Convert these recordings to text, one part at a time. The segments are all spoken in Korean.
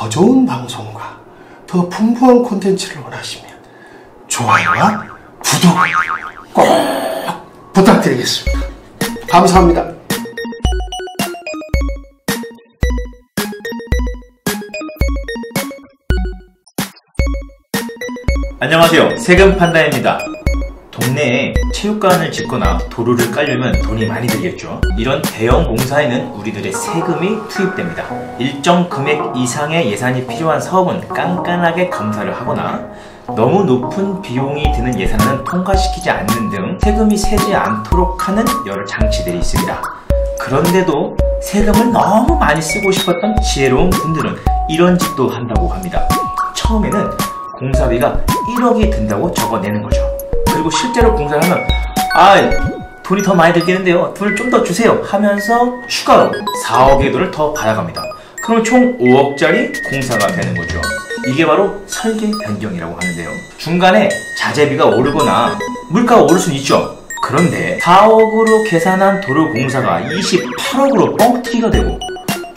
더 좋은 방송과 더 풍부한 콘텐츠를 원하시면 좋아요와 구독 꼭 부탁드리겠습니다. 감사합니다. 안녕하세요, 세금 판다입니다. 동네에 체육관을 짓거나 도로를 깔려면 돈이 많이 들겠죠. 이런 대형 공사에는 우리들의 세금이 투입됩니다. 일정 금액 이상의 예산이 필요한 사업은 깐깐하게 검사를 하거나 너무 높은 비용이 드는 예산은 통과시키지 않는 등 세금이 새지 않도록 하는 여러 장치들이 있습니다. 그런데도 세금을 너무 많이 쓰고 싶었던 지혜로운 분들은 이런 짓도 한다고 합니다. 처음에는 공사비가 1억이 든다고 적어내는 거죠. 그리고 실제로 공사를 하면 돈이 더 많이 들겠는데요, 돈을 좀 더 주세요 하면서 추가로 4억의 돈을 더 받아갑니다. 그럼 총 5억짜리 공사가 되는 거죠. 이게 바로 설계 변경이라고 하는데요. 중간에 자재비가 오르거나 물가가 오를 수는 있죠. 그런데 4억으로 계산한 도로 공사가 28억으로 뻥튀기가 되고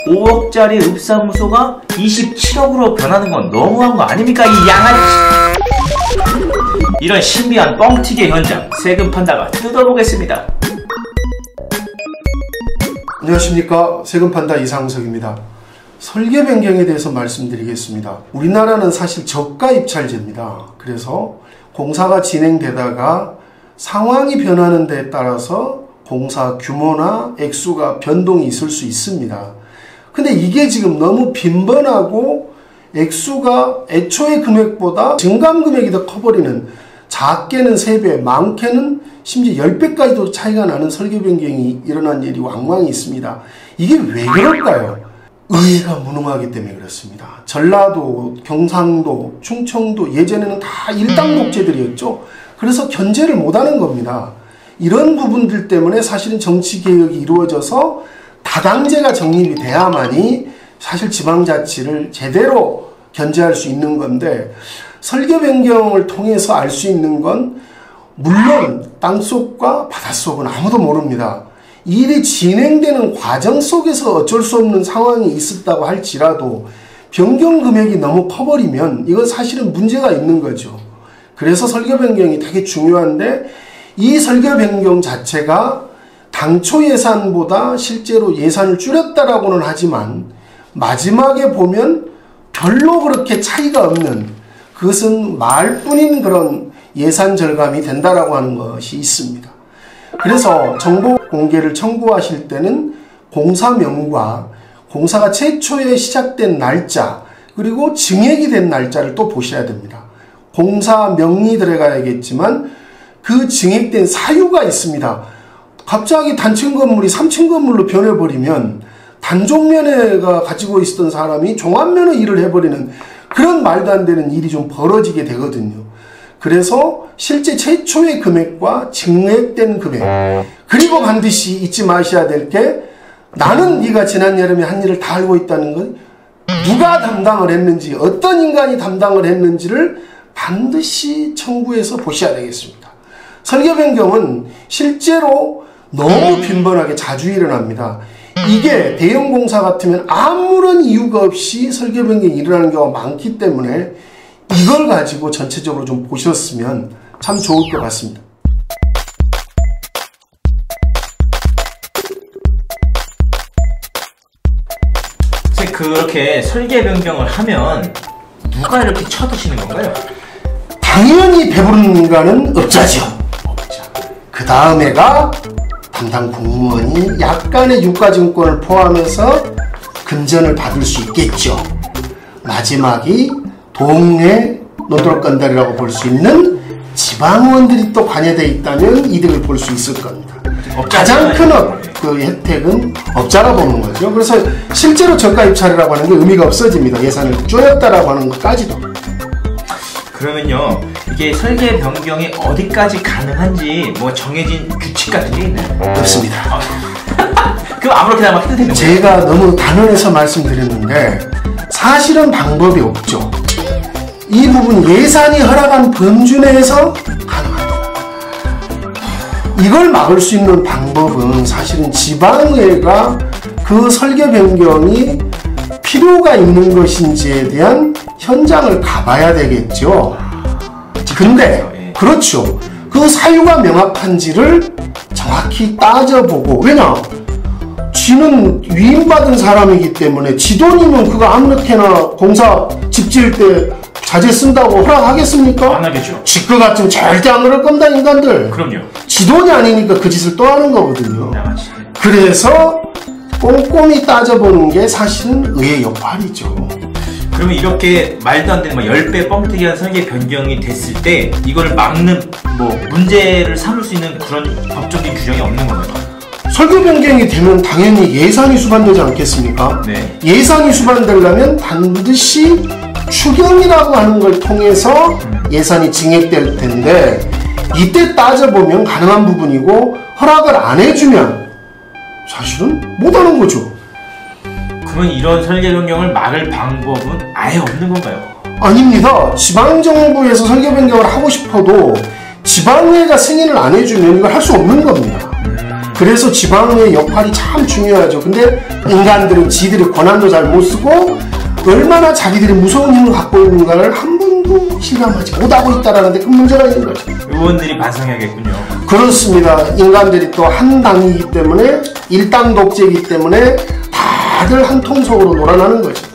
5억짜리 읍사무소가 27억으로 변하는 건 너무한 거 아닙니까? 이 양아치! 이런 신비한 뻥튀기 현장, 세금 판다가 뜯어보겠습니다. 안녕하십니까, 세금 판다 이상석입니다. 설계 변경에 대해서 말씀드리겠습니다. 우리나라는 사실 저가 입찰제입니다. 그래서 공사가 진행되다가 상황이 변하는 데에 따라서 공사 규모나 액수가 변동이 있을 수 있습니다. 근데 이게 지금 너무 빈번하고 액수가 애초의 금액보다 증감 금액이 더 커버리는, 작게는 3배, 많게는 심지어 10배까지도 차이가 나는 설계 변경이 일어난 일이 왕왕 있습니다. 이게 왜 그럴까요? 의회가 무능하기 때문에 그렇습니다. 전라도, 경상도, 충청도 예전에는 다 일당 목재들이었죠. 그래서 견제를 못하는 겁니다. 이런 부분들 때문에 사실은 정치개혁이 이루어져서 다당제가 정립이 돼야만이 사실 지방자치를 제대로 견제할 수 있는 건데, 설계 변경을 통해서 알 수 있는 건 물론 땅속과 바닷속은 아무도 모릅니다. 일이 진행되는 과정 속에서 어쩔 수 없는 상황이 있었다고 할지라도 변경 금액이 너무 커버리면 이건 사실은 문제가 있는 거죠. 그래서 설계 변경이 되게 중요한데, 이 설계 변경 자체가 당초 예산보다 실제로 예산을 줄였다라고는 하지만 마지막에 보면 별로 그렇게 차이가 없는, 그것은 말뿐인 그런 예산 절감이 된다라고 하는 것이 있습니다. 그래서 정보 공개를 청구하실 때는 공사명과 공사가 최초에 시작된 날짜, 그리고 증액이 된 날짜를 또 보셔야 됩니다. 공사명이 들어가야겠지만 그 증액된 사유가 있습니다. 갑자기 단층 건물이 3층 건물로 변해버리면 단종면허가 가지고 있었던 사람이 종합면허 일을 해버리는 그런 말도 안 되는 일이 좀 벌어지게 되거든요. 그래서 실제 최초의 금액과 증액된 금액, 그리고 반드시 잊지 마셔야 될 게, 나는 네가 지난 여름에 한 일을 다 알고 있다는 건 누가 담당을 했는지, 어떤 인간이 담당을 했는지를 반드시 청구해서 보셔야 되겠습니다. 설계 변경은 실제로 너무 빈번하게 자주 일어납니다. 이게 대형 공사 같으면 아무런 이유가 없이 설계 변경이 일어나는 경우가 많기 때문에 이걸 가지고 전체적으로 좀 보셨으면 참 좋을 것 같습니다. 그렇게 설계 변경을 하면 누가 이렇게 쳐드시는 건가요? 당연히 배부른 인간은 업자죠. 업자. 그 다음에가 담당 공무원이 약간의 유가증권을 포함해서 금전을 받을 수 있겠죠. 마지막이 동네 노드록건달이라고 볼 수 있는 지방의원들이 또 관여되어 있다면 이득을 볼 수 있을 겁니다. 가장 큰 그 혜택은 업자라 보는 거죠. 그래서 실제로 저가 입찰이라고 하는 게 의미가 없어집니다. 예산을 줄였다라고 하는 것까지도. 그러면요, 이게 설계 변경이 어디까지 가능한지 뭐 정해진 규칙 같은 게 있나요? 없습니다. 그럼 아무렇게나 막 해도 되는 거예요? 제가 너무 단언해서 말씀드렸는데 사실은 방법이 없죠. 이 부분 예산이 허락한 범주 내에서 가능합니다. 이걸 막을 수 있는 방법은 사실은 지방의회가 그 설계 변경이 필요가 있는 것인지에 대한 현장을 가봐야 되겠죠. 근데 예. 그렇죠. 그 사유가 명확한지를 정확히 따져보고, 왜냐? 지는 위임받은 사람이기 때문에 지 돈이면 그거 아무렇게나 공사 집 지을 때 자재 쓴다고 허락하겠습니까? 안 하겠죠. 지거 같으면 절대 안 그럴 겁니다, 인간들. 그럼요. 지 돈이 아니니까 그 짓을 또 하는 거거든요. 양아치. 그래서 꼼꼼히 따져보는 게 사실은 의의 역할이죠. 그러면 이렇게 말도 안 되는 10배 뻥튀기한 설계 변경이 됐을 때 이거를 막는 문제를 삼을 수 있는 그런 법적인 규정이 없는 건가요? 설계 변경이 되면 당연히 예산이 수반되지 않겠습니까? 네. 예산이 수반되려면 반드시 추경이라고 하는 걸 통해서 예산이 증액될 텐데, 이때 따져보면 가능한 부분이고, 허락을 안 해주면 사실은 못하는 거죠. 그러면 이런 설계 변경을 막을 방법은 아예 없는 건가요? 아닙니다. 지방정부에서 설계 변경을 하고 싶어도 지방의회가 승인을 안 해주면 이걸 할 수 없는 겁니다. 그래서 지방의 역할이 참 중요하죠. 근데 인간들은 지들의 권한도 잘 못 쓰고 얼마나 자기들이 무서운 힘을 갖고 있는가를 한 번도 실감하지 못하고 있다는 데 큰 문제가 있는 거죠. 의원들이 반성해야겠군요. 그렇습니다. 인간들이 또 한 당이기 때문에, 일당 독재이기 때문에 다들 한 통속으로 놀아나는 거죠.